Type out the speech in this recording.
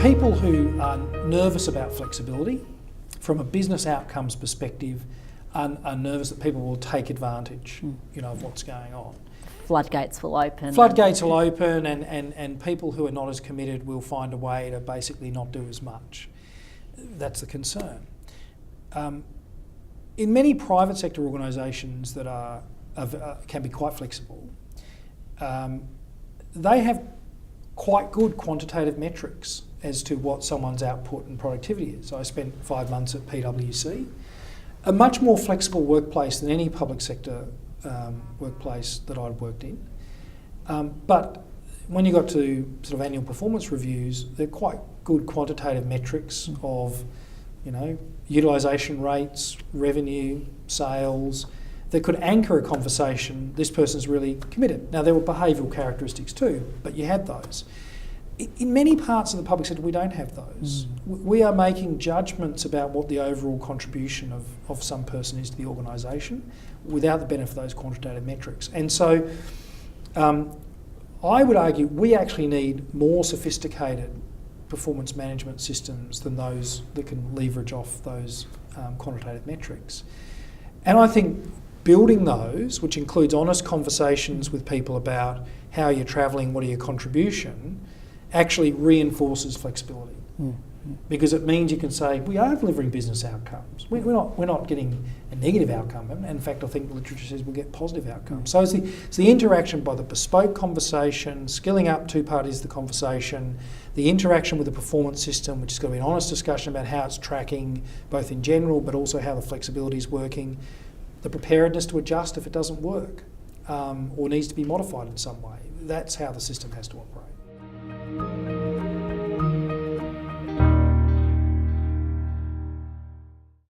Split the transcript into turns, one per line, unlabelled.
People who are nervous about flexibility, from a business outcomes perspective, are nervous that people will take advantage, of what's going on.
Floodgates will open.
Floodgates will open, and people who are not as committed will find a way to basically not do as much. That's the concern. In many private sector organisations that can be quite flexible, they have quite good quantitative metrics as to what someone's output and productivity is. I spent 5 months at PwC, a much more flexible workplace than any public sector workplace that I'd worked in. But when you got to sort of annual performance reviews, they're quite good quantitative metrics of, utilisation rates, revenue, sales, that could anchor a conversation. This person's really committed. Now, there were behavioural characteristics too, but you had those. In many parts of the public sector, we don't have those. We are making judgments about what the overall contribution of some person is to the organisation without the benefit of those quantitative metrics. And so I would argue we actually need more sophisticated performance management systems than those that can leverage off those quantitative metrics. And I think building those, which includes honest conversations with people about how you're travelling, what are your contribution, actually reinforces flexibility. Because it means you can say, we are delivering business outcomes. We're not getting a negative outcome. And in fact, I think the literature says we'll get positive outcomes. So it's the interaction by the bespoke conversation, skilling up two parties of the conversation, the interaction with the performance system, which is going to be an honest discussion about how it's tracking, both in general, but also how the flexibility is working, the preparedness to adjust if it doesn't work or needs to be modified in some way. That's how the system has to operate.